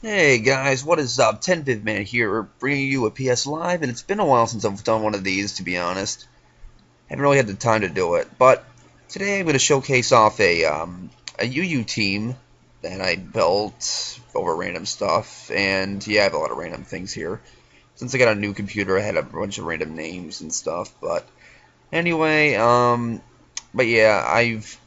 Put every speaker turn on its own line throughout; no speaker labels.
Hey guys, what is up? 10BitMan here, bringing you a PS Live, and it's been a while since I've done one of these, to be honest. Haven't really had the time to do it, but today I'm going to showcase off a UU team that I built over random stuff, and yeah, I have a lot of random things here. Since I got a new computer, I had a bunch of random names and stuff, but anyway, but yeah, I've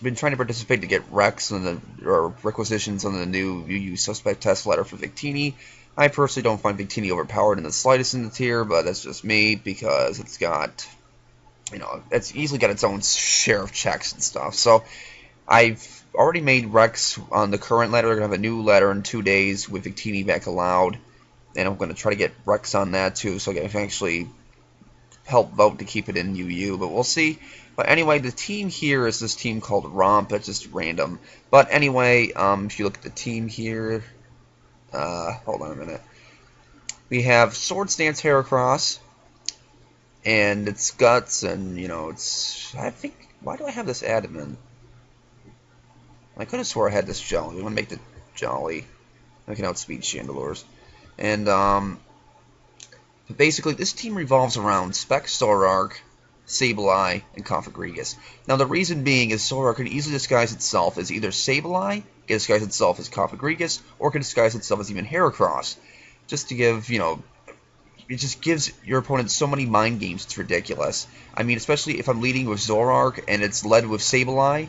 been trying to participate to get recs on or requisitions on the new UU suspect test letter for Victini. I personally don't find Victini overpowered in the slightest in the tier, but that's just me because it's got, it's easily got its own share of checks and stuff. So I've already made recs on the current letter. We're gonna have a new letter in 2 days with Victini back allowed, and I'm gonna try to get recs on that too, so I can actually help vote to keep it in UU, but we'll see. But anyway, the team here is this team called Romp. It's just random. But anyway, if you look at the team here, hold on a minute. We have Sword Stance Heracross, and it's Guts, and, it's... I think... Why do I have this admin? I could have swore I had this Jolly. We want to make the Jolly. I can outspeed Chandelures. And, but basically, this team revolves around Spec Sorark, Sableye, and Configregus. Now, the reason being is Sorark can easily disguise itself as either Sableye, can disguise itself as Configregus, or can disguise itself as even Heracross. Just to give, it just gives your opponent so many mind games, it's ridiculous. I mean, especially if I'm leading with Zorark and it's led with Sableye,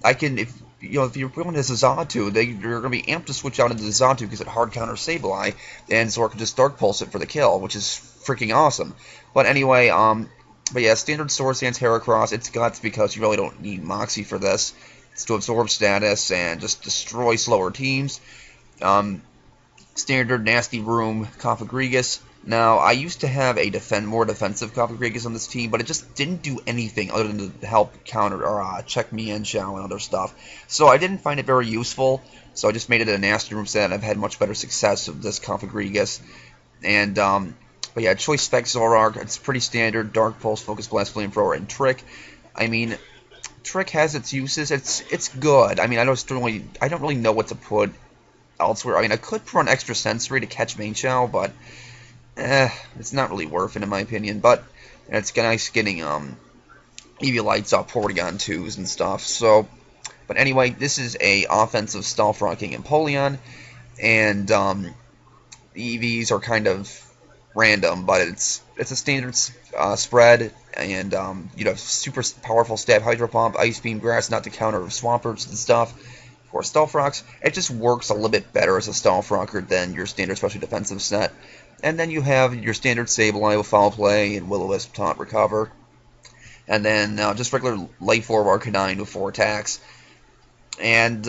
I can, if your opponent has a Zatu, they're going to be amped to switch out into the Zatu because it hard counters Sableye, and Zork can just Dark Pulse it for the kill, which is freaking awesome. But anyway, but yeah, standard Sword Stance Heracross, it's guts because you really don't need Moxie for this. It's to absorb status and just destroy slower teams. Standard Nasty Room Configregus. Now, I used to have a more defensive Configregus on this team, but it just didn't do anything other than to help counter or check me and Shao and other stuff. So I didn't find it very useful. So I just made it a Nasty Room set, and I've had much better success with this Configregus. And but yeah, Choice Spec Zorark, it's pretty standard. Dark Pulse, Focus Blast, Flamethrower, and Trick. I mean, Trick has its uses. It's good. I mean, I don't really know what to put elsewhere. I mean, I could put on Extra Sensory to catch Main Shao, but it's not really worth it in my opinion. But it's nice getting Eviolites off Porygon 2s and stuff. So, but anyway, this is a offensive Stealth Rocking Empoleon, and the EVs are kind of random, but it's a standard spread, and you have super powerful Stab Hydro Pump, Ice Beam, Grass, not to counter Swampers and stuff. For Stealth Rocks, it just works a little bit better as a Stealth Rocker than your standard special defensive set. And then you have your standard Sableye with Foul Play and Will-O-Wisp, Taunt, Recover. And then just regular Light Orb Arcanine with 4 attacks. And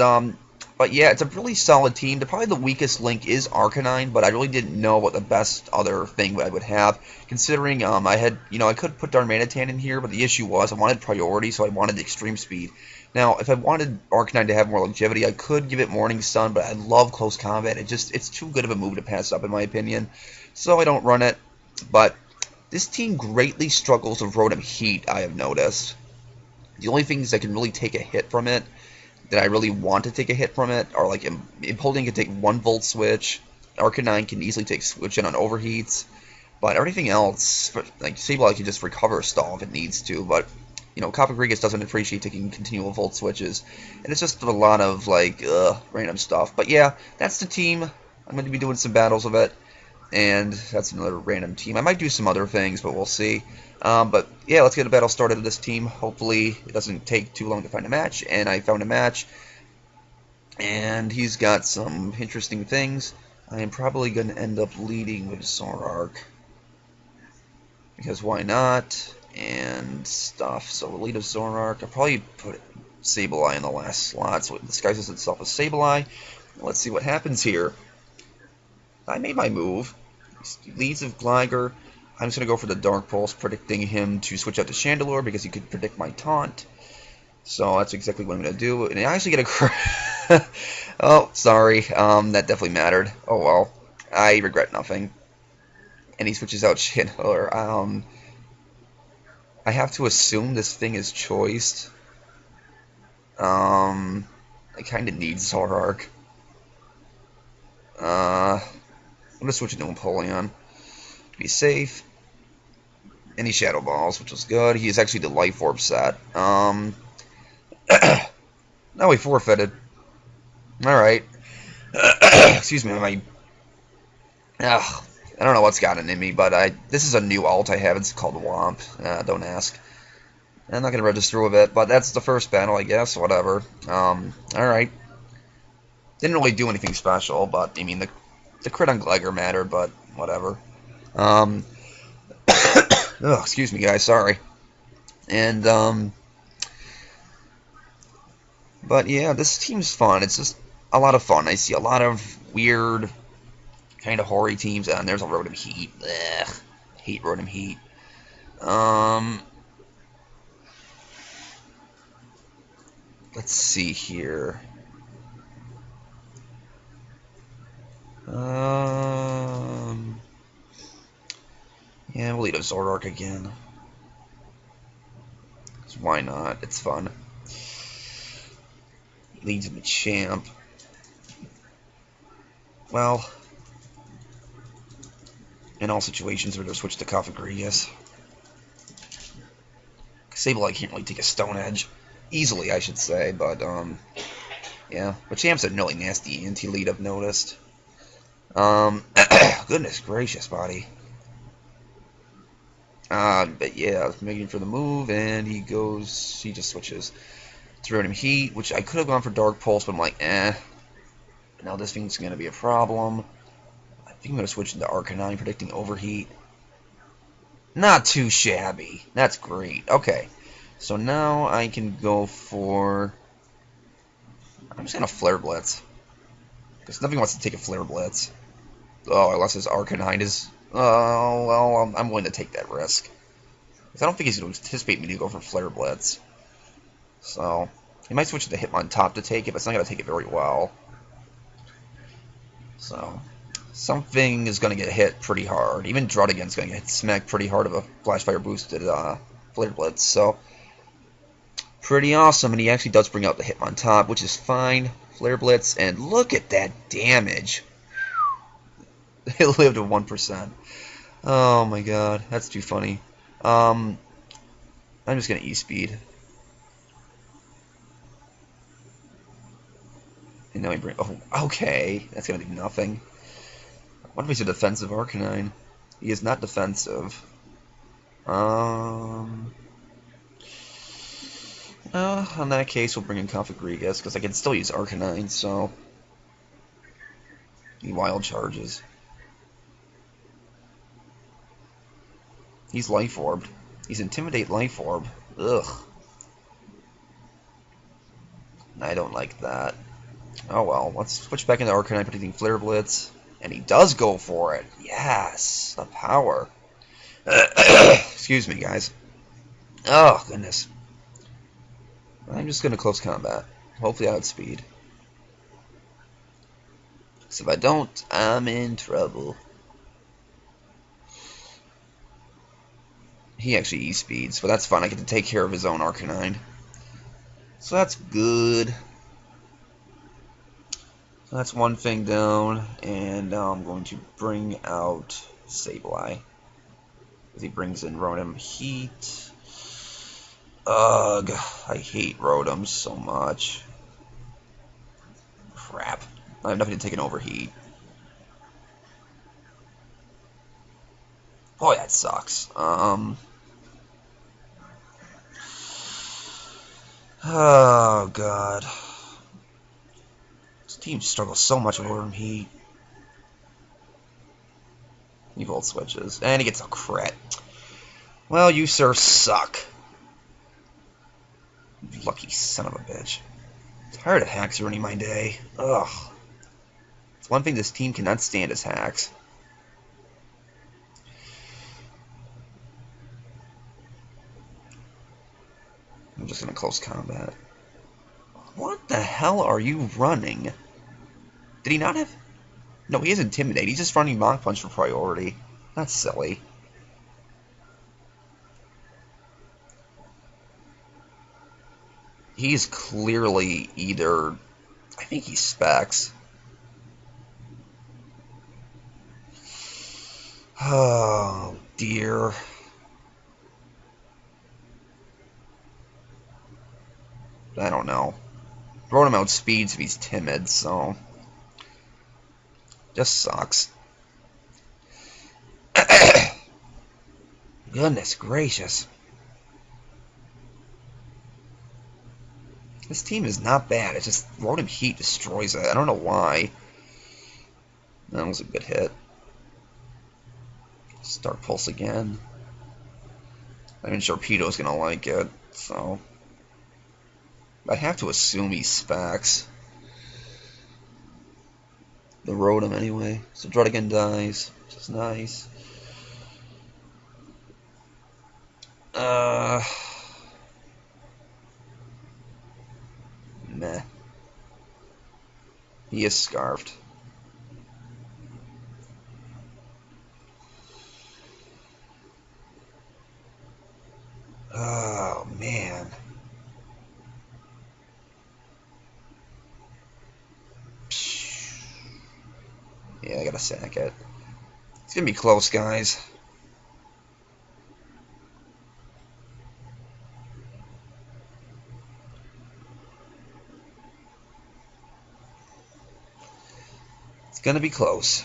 but yeah, it's a really solid team. Probably the weakest link is Arcanine, but I really didn't know what the best other thing I would have. Considering I had, I could put Darmanitan in here, but the issue was I wanted priority, so I wanted Extreme Speed. Now, if I wanted Arcanine to have more longevity, I could give it Morning Sun, but I love Close Combat. It's too good of a move to pass up, in my opinion. So I don't run it. But this team greatly struggles with Rotom Heat, I have noticed. The only things that can really take a hit from it, that I really want to take a hit from it, are like Empoleon can take 1-volt switch, Arcanine can easily take switch in on overheats, but everything else, like Sableye can just recover a stall if it needs to, but Configregus doesn't appreciate taking continual volt switches, and it's just a lot of like random stuff. But yeah, that's the team. I'm going to be doing some battles of it, and that's another random team. I might do some other things, but we'll see. But yeah, let's get a battle started with this team. Hopefully it doesn't take too long to find a match, and I found a match, and he's got some interesting things. I am probably going to end up leading with Zorark, because why not, and stuff. So we'll lead a Zorark. I'll probably put Sableye in the last slot, so it disguises itself as Sableye. Let's see what happens here. I made my move. He leads with Gligar. I'm just going to go for the Dark Pulse, predicting him to switch out to Chandelure because he could predict my taunt. So that's exactly what I'm going to do. And I actually get a... oh, sorry. That definitely mattered. Oh well. I regret nothing. And he switches out Chandelure. I have to assume this thing is choiced. I kind of need Zorark. to switch into Napoleon to be safe. And he Shadow Balls, which was good. He is actually the Life Orb set. No, he forfeited. Alright. Excuse me, I don't know what's gotten in me, but this is a new alt I have. It's called Womp. Don't ask. I'm not going to register with it, but that's the first battle, I guess. Whatever. Alright. Didn't really do anything special, but, I mean, the crit on Gleiger mattered, but whatever. Oh, excuse me, guys. Sorry. And, but yeah, this team's fun. It's just a lot of fun. I see a lot of weird, kind of hoary teams. And there's a Rotom Heat. Ugh. Hate Rotom Heat. Let's see here. Yeah, we'll eat a Zoroark again. 'Cause why not? It's fun. He leads him to Champ. Well, in all situations, we're going to switch to Cofagrigus. Sableye can't really take a Stone Edge. Easily, I should say, but, yeah. But Champ's a really nasty anti-lead, I've noticed. Goodness gracious, buddy. But yeah, making for the move, and he just switches to Rotom Heat, which I could have gone for Dark Pulse, but I'm like, now this thing's going to be a problem. I think I'm going to switch into Arcanine, predicting Overheat. Not too shabby. That's great. Okay, so now I can go for... I'm just going to Flare Blitz. Because nothing wants to take a Flare Blitz. Oh, unless his Arcanine is... Oh, well, I'm willing to take that risk. Because I don't think he's going to anticipate me to go for Flare Blitz. So, he might switch to Hitmontop to take it, but it's not going to take it very well. So, something is going to get hit pretty hard. Even Druddigan's going to get smacked pretty hard of a Flash Fire boosted Flare Blitz. So, pretty awesome. And he actually does bring out the Hitmontop, which is fine. Flare Blitz, and look at that damage. It lived at 1%. Oh my god, that's too funny. I'm just gonna E-Speed. And now he bring... Oh, okay. That's gonna do nothing. What if he's a defensive Arcanine? He is not defensive. In that case, we'll bring in Cofagrigus, because I can still use Arcanine, so... He Wild Charges. He's Life Orbed. He's Intimidate Life Orb. Ugh. I don't like that. Oh well, let's switch back into Arcanine, predicting Flare Blitz. And he does go for it. Yes! The power. Excuse me, guys. Oh, goodness. I'm just going to close combat. Hopefully I outspeed. Because if I don't, I'm in trouble. He actually E-Speeds, but that's fine. I get to take care of his own Arcanine. So that's good. So that's one thing down. And now I'm going to bring out Sableye. Because he brings in Rotom Heat. Ugh, I hate Rotom so much. Crap. I have nothing to take an Overheat. Boy, that sucks. Oh, God. This team struggles so much with Rotom Heat. He Volt switches. And he gets a crit. Well, you, sir, suck. Lucky son of a bitch. Tired of hacks ruining my day. Ugh. It's one thing this team cannot stand is hacks. I'm just gonna close combat. What the hell are you running? Did he not have... No, he has Intimidate. He's just running Mach Punch for priority. That's silly. He's clearly either... I think he's Specs. Oh, dear. I don't know. Rotom outspeeds if he's timid, so... Just sucks. Goodness gracious. This team is not bad. It's just Rotom Heat destroys it. I don't know why. That was a good hit. Start Pulse again. I mean, Sharpedo's gonna like it, so... I have to assume he's Specs. The Rotom, anyway. So Druddigan dies, which is nice. Meh. He is Scarfed. Oh, man. Yeah, I gotta sack it. It's gonna be close, guys. It's gonna be close.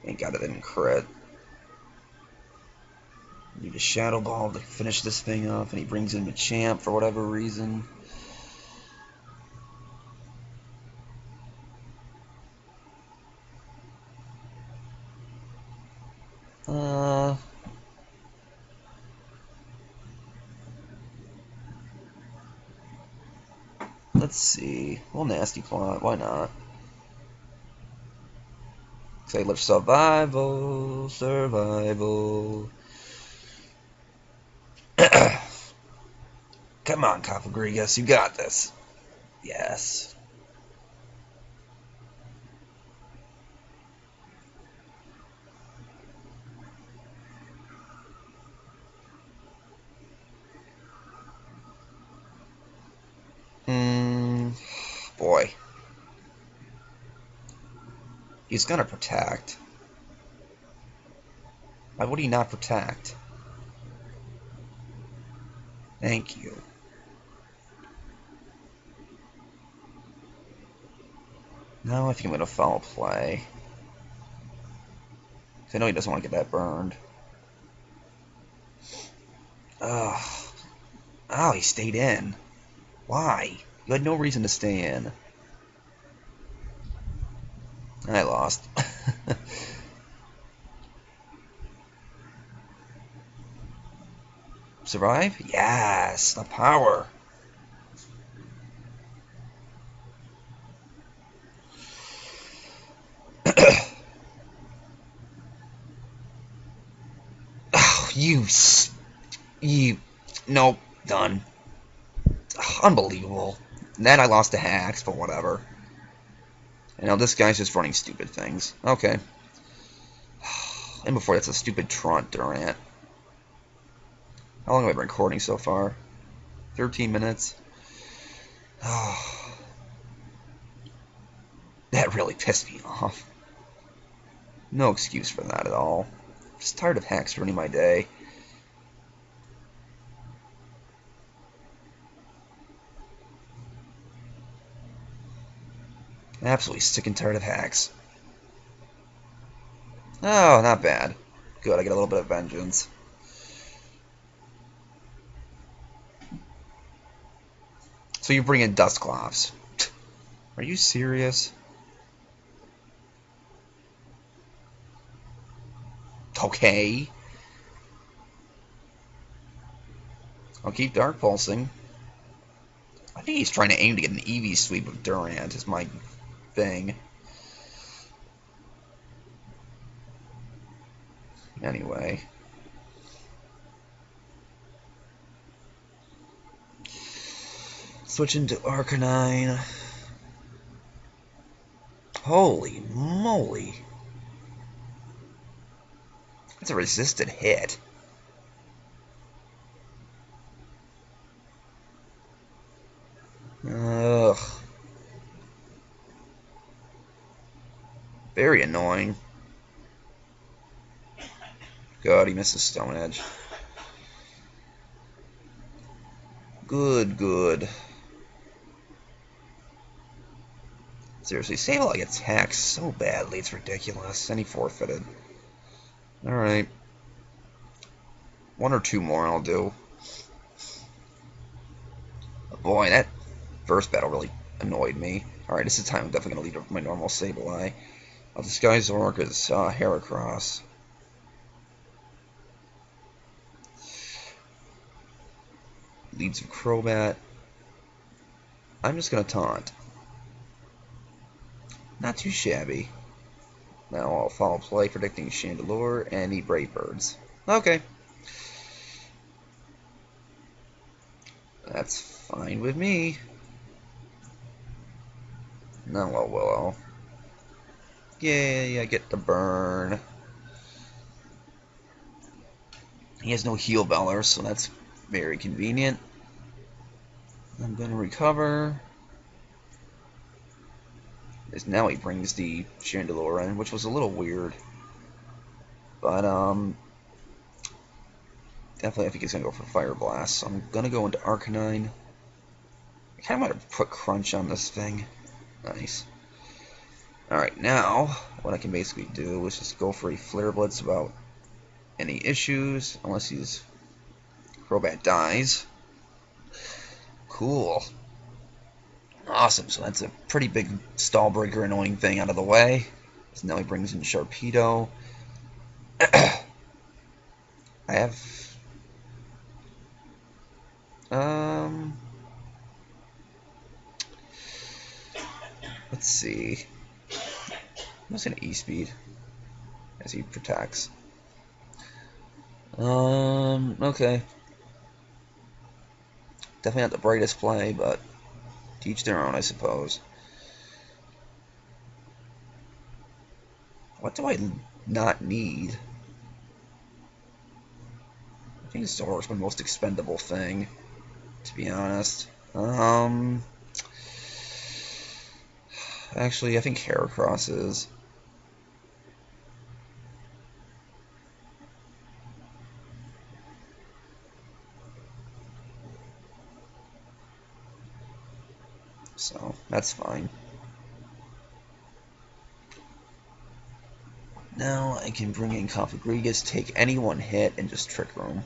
Thank God it didn't crit. Need a Shadow Ball to finish this thing off, and he brings in Machamp for whatever reason. Let's see. Well, Nasty Plot. Why not? Say, let's survival, survival. Come on, Cofagrigus, you got this. Yes. Boy. He's gonna protect. Why would he not protect? Thank you. Now I think I'm gonna foul play. I know he doesn't want to get that burned. Ugh. Oh, he stayed in. Why? You had no reason to stay in. I lost. Survive? Yes! The power! Oh, you... Nope. Done. Unbelievable. Then I lost to hacks, but whatever. You know, this guy's just running stupid things. Okay. And before that's a stupid Truant Durant. How long have I been recording so far? 13 minutes? That really pissed me off. No excuse for that at all. I'm just tired of hacks ruining my day. Absolutely sick and tired of hacks. Oh, not bad. Good, I get a little bit of vengeance. So you bring in Dusclops. Are you serious? Okay. I'll keep Dark Pulsing. I think he's trying to aim to get an EV sweep of Durant, is my thing. Anyway. Switch into Arcanine. Holy moly. That's a resisted hit. Ugh. Very annoying. Good, he misses Stone Edge. Good, good. Seriously, Sableye attacks so badly, it's ridiculous. And he forfeited. Alright. One or two more I'll do. Oh boy, that first battle really annoyed me. Alright, this is time I'm definitely going to lead with my normal Sableye. I'll disguise Zork as Heracross. Leads of Crobat. I'm just going to taunt. Not too shabby. Now I'll follow play, predicting Chandelure and eat Brave Birds. Okay. That's fine with me. Now what will Yay, I get the burn. He has no heal Beller, so that's very convenient. I'm gonna recover. As now he brings the Chandelure in, which was a little weird. But definitely I think he's gonna go for Fire Blast. So I'm gonna go into Arcanine. I kinda might have put Crunch on this thing. Nice. Alright, now what I can basically do is just go for a Flare Blitz without any issues, unless his Crobat dies. Cool. Awesome, so that's a pretty big stall breaker annoying thing out of the way. So now he brings in Sharpedo. I have let's see. I'm just gonna E-Speed as he protects. Okay. Definitely not the brightest play, but to each their own, I suppose. What do I not need? I think Zork's my most expendable thing, to be honest. Actually, I think Heracross is. So, that's fine. Now I can bring in Configrigus, take any one hit, and just Trick Room.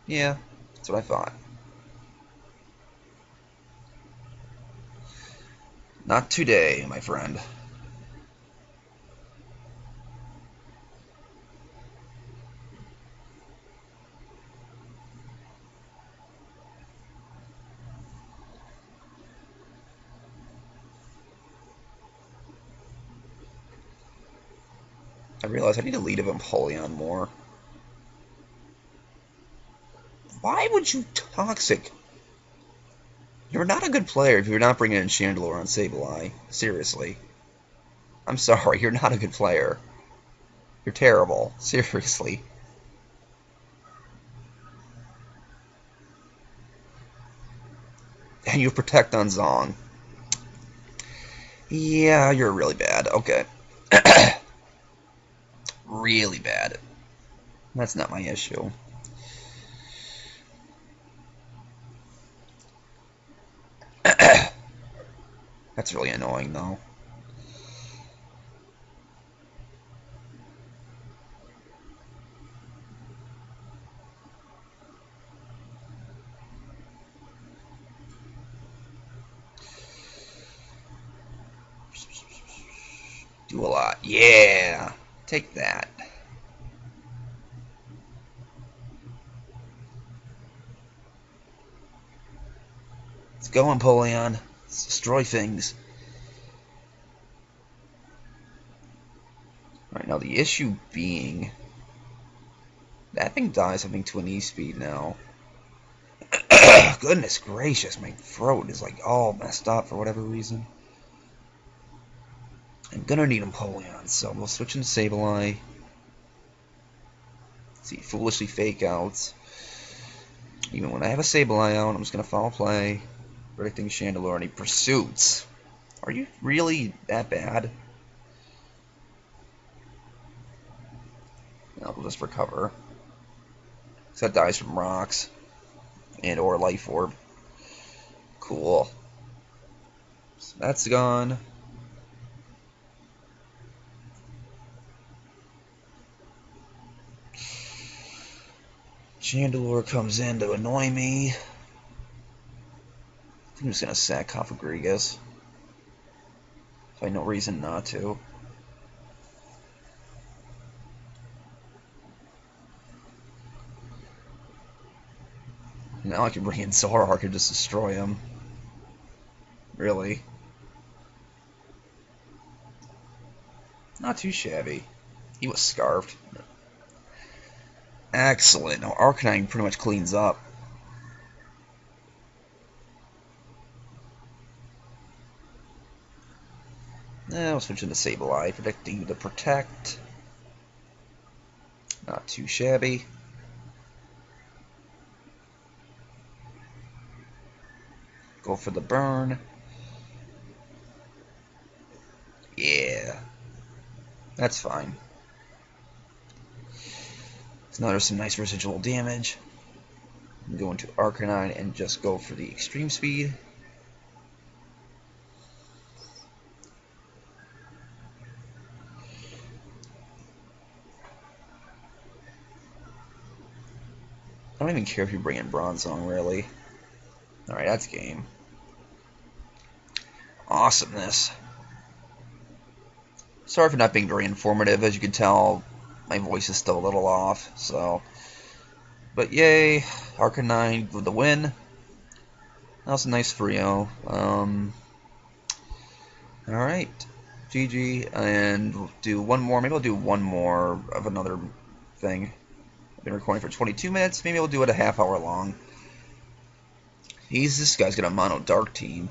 Yeah, that's what I thought. Not today, my friend. I realize I need to lead a Vapoleon more. Why would you Toxic? You're not a good player if you're not bringing in Chandelure on Sableye. Seriously. I'm sorry, you're not a good player. You're terrible. Seriously. And you protect on Zong. Yeah, you're really bad. Okay. Really bad. That's not my issue. That's really annoying, though. Do a lot. Yeah! Take that. Let's go, Empoleon. Let's destroy things. Alright, now the issue being... that thing dies, I think, to an E-Speed now. Goodness gracious, my throat is like all messed up for whatever reason. I'm gonna need Empoleon, so we'll switch into Sableye. See, foolishly fake outs. Even when I have a Sableye out, I'm just gonna follow play. Predicting Chandelure, and he pursuits. Are you really that bad? Now we'll just recover. So that dies from rocks and or life orb. Cool. So that's gone. Chandelure comes in to annoy me. I think I'm just gonna sack Cofagrigus. I have no reason not to. Now I can bring in Zoroark and just destroy him. Really? Not too shabby. He was scarfed. Excellent. Now Arcanine pretty much cleans up. Now we'll switch into Sableye, predicting the Protect. Not too shabby. Go for the burn. Yeah. That's fine. So now there's some nice residual damage. Go into Arcanine and just go for the extreme speed. I don't even care if you bring in Bronzong, really. Alright, that's game. Awesomeness. Sorry for not being very informative. As you can tell, my voice is still a little off, so... But yay, Arcanine with the win. That was a nice 3-0. Alright, GG, and we'll do one more. Maybe I'll do one more of another thing. I've been recording for 22 minutes. Maybe we'll do it a half hour long. This guy's got a mono dark team,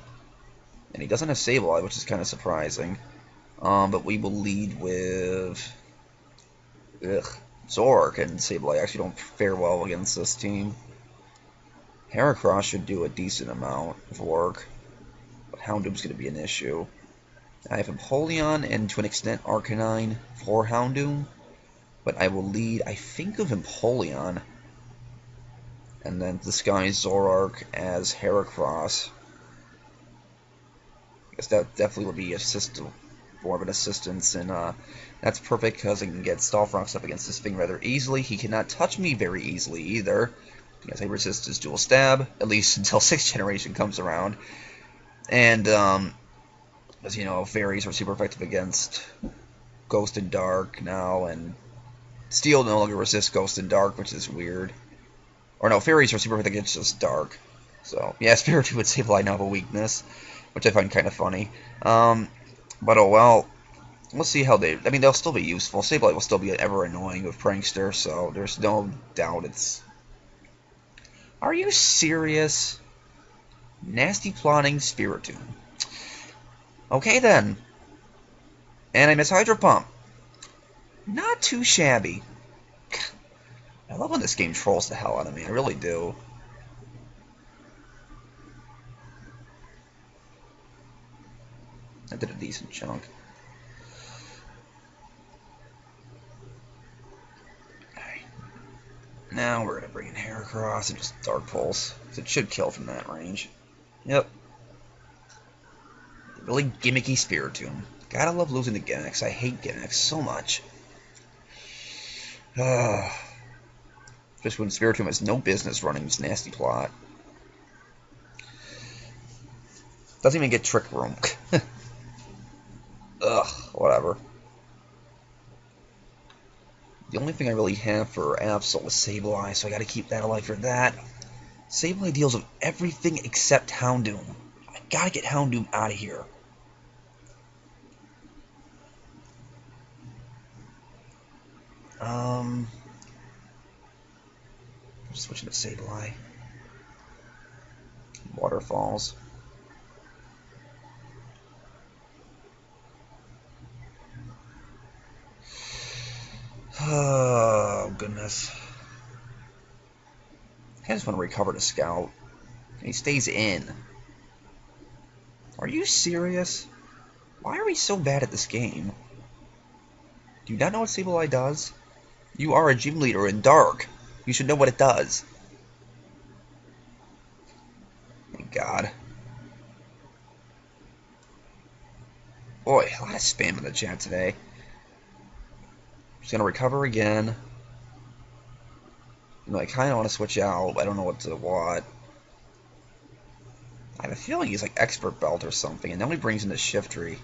and he doesn't have Sableye, which is kind of surprising. But we will lead with Zoroark, and Sableye actually don't fare well against this team. Heracross should do a decent amount of work, but Houndoom's going to be an issue. I have Empoleon and, to an extent, Arcanine for Houndoom, but I will lead, I think, of Empoleon, and then disguise Zoroark as Heracross. I guess that definitely would be more of an assistance, and that's perfect because I can get Stalfrox up against this thing rather easily. He cannot touch me very easily either, because I resist his dual stab, at least until 6th generation comes around. And, as you know, fairies are super effective against Ghost and Dark now, and Steel no longer resists Ghost and Dark, which is weird. Or no, fairies are super effective against just Dark. So, yeah, Spiritomb would Sableye now have a weakness, which I find kind of funny. But oh well, we'll see how I mean, they'll still be useful. Sableye will still be ever annoying with Prankster, so there's no doubt it's... Are you serious? Nasty plotting Spiritomb. Okay then. And I miss Hydro Pump. Not too shabby. I love when this game trolls the hell out of me. I really do. I did a decent chunk. Alright. Now we're going to bring in Heracross and just Dark Pulse. It should kill from that range. Yep. Really gimmicky Spiritomb. Gotta love losing to gimmicks. I hate gimmicks so much. Especially when Spiritomb has no business running this nasty plot. Doesn't even get Trick Room. Ugh, whatever. The only thing I really have for Absol is Sableye, so I gotta keep that alive for that. Sableye deals with everything except Houndoom. I gotta get Houndoom out of here. Switching to Sableye. Waterfalls. Oh, goodness. I just want to recover the Scout. He stays in. Are you serious? Why are we so bad at this game? Do you not know what Sableye does? You are a gym leader in Dark. You should know what it does. Thank God. Boy, a lot of spam in the chat today. Just gonna recover again. You know, I kind of want to switch out. But I don't know what. I have a feeling he's like Expert Belt or something, and then he brings in the Shiftry.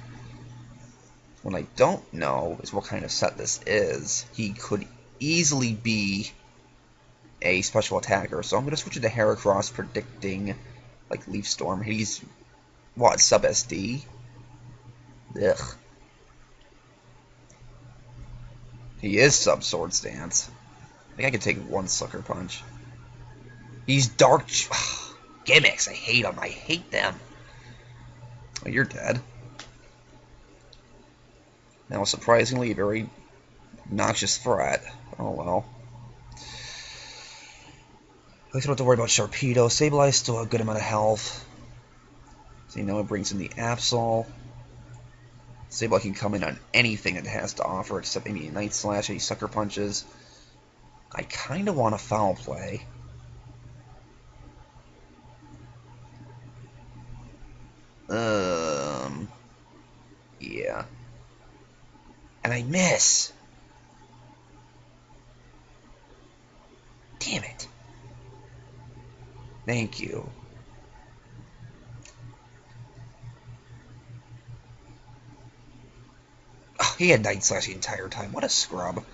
What I don't know is what kind of set this is. He could easily be a special attacker, so I'm going to switch it to Heracross, predicting like Leaf Storm. He's what, sub SD? Ugh. He is sub Sword Stance. I think I could take one Sucker Punch. He's Dark Gimmicks. I hate them. I hate them. Oh, you're dead. Now, surprisingly, a very obnoxious threat. Oh well. At least I don't have to worry about Sharpedo. Sableye still a good amount of health. So you know it brings in the Absol. Sableye can come in on anything it has to offer, except maybe a Night Slash, any Sucker Punches. I kind of want a Foul Play. Yeah. And I miss. Damn it. Thank you. Oh, he had Night Slash the entire time. What a scrub.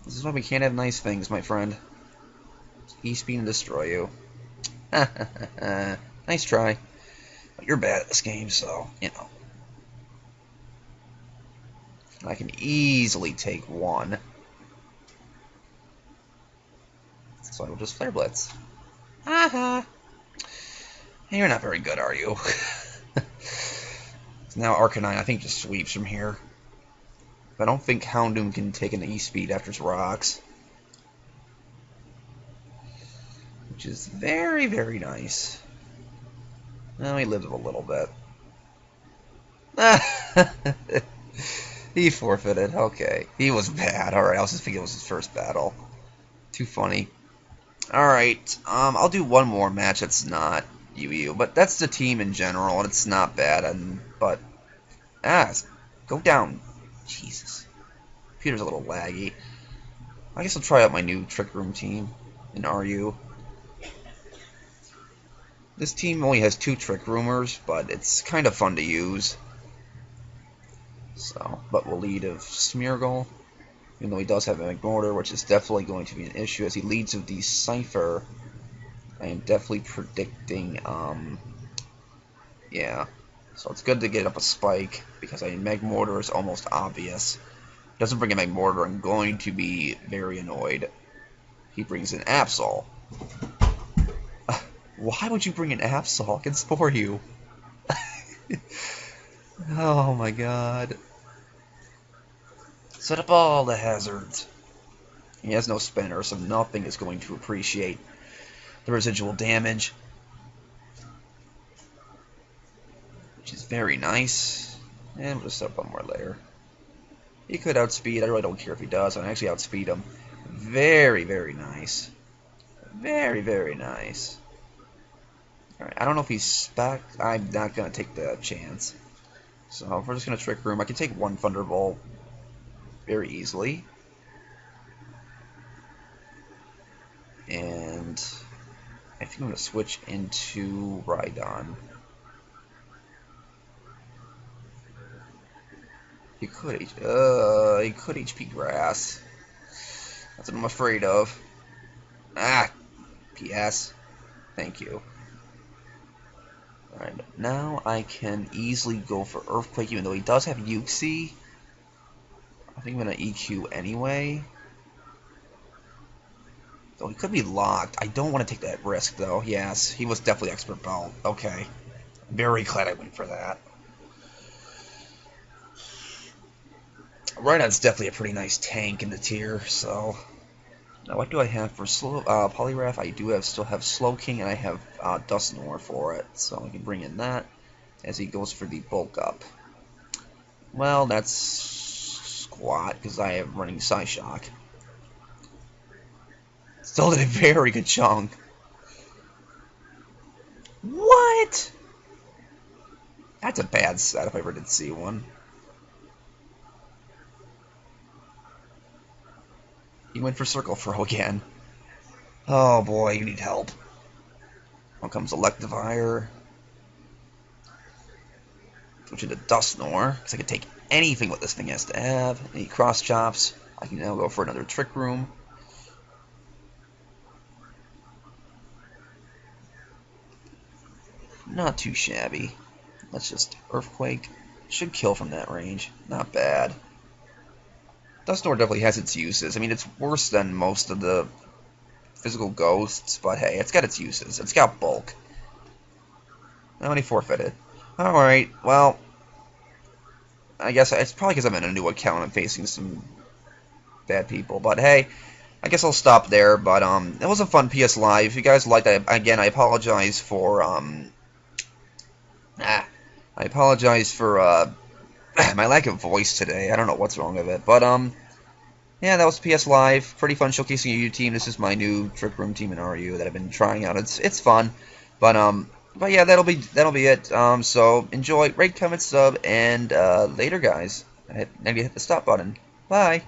This is why we can't have nice things, my friend. E-Speed and destroy you. Nice try. But you're bad at this game, so, you know. I can easily take one. So I will just Flare Blitz. Haha. You're not very good, are you? So now Arcanine, I think, just sweeps from here. But I don't think Houndoom can take an E-Speed after his rocks. Which is very, very nice. Well, he lived a little bit. He forfeited. Okay. He was bad. Alright, I was just thinking it was his first battle. Too funny. Alright, I'll do one more match that's not UU, but that's the team in general, and it's not bad, but... go down. Jesus. Computer's a little laggy. I guess I'll try out my new Trick Room team in RU. This team only has 2 Trick Roomers, but it's kind of fun to use. So, but will lead of Smeargle, even though he does have a McMortar, which is definitely going to be an issue as he leads with Decipher. I am definitely predicting, yeah. So it's good to get up a Spike, because I mean, Magmortar is almost obvious. If he doesn't bring a Magmortar, I'm going to be very annoyed. He brings an Absol. Why would you bring an Absol? I can spore you. Oh my god. Set up all the hazards. He has no spinner, so nothing is going to appreciate the residual damage. Which is very nice. And we'll just set up one more layer. He could outspeed. I really don't care if he does. I actually outspeed him. Very, very nice. Very, very nice. Alright, I don't know if he's spec. I'm not going to take the chance. So we're just going to Trick Room. I can take one Thunderbolt very easily. And I think I'm going to switch into Rhydon. He could HP Grass. That's what I'm afraid of. PS. Thank you. Alright, now I can easily go for Earthquake, even though he does have Uxie. I think I'm going to EQ anyway. Though he could be locked. I don't want to take that risk, though. Yes, he was definitely Expert Belt. Okay. Very glad I went for that. Rhydon's definitely a pretty nice tank in the tier, so... Now, what do I have for Poliwrath? I do still have Slowking, and I have Dusknoir for it, so I can bring in that as he goes for the bulk up. Well, that's squat because I am running Psyshock. Still did a very good chunk. What? That's a bad set if I ever did see one. He went for circle throw again. Oh boy, you need help. Here comes Electivire. Switch into Dusknoir, because I can take anything what this thing has to have. Any cross chops. I can now go for another Trick Room. Not too shabby. Let's just Earthquake. Should kill from that range. Not bad. Dusknoir definitely has its uses. I mean, it's worse than most of the physical ghosts, but hey, it's got its uses. It's got bulk. How many forfeited? Alright, well, I guess it's probably because I'm in a new account. I'm facing some bad people, but hey, I guess I'll stop there. But it was a fun PS Live. If you guys liked that, again, I apologize for my lack of voice today. I don't know what's wrong with it, but yeah, that was PS Live. Pretty fun showcasing a new team. This is my new Trick Room team in RU that I've been trying out. It's fun, but yeah, that'll be it. So enjoy, rate, comment, sub, and later, guys. I need to hit the stop button. Bye.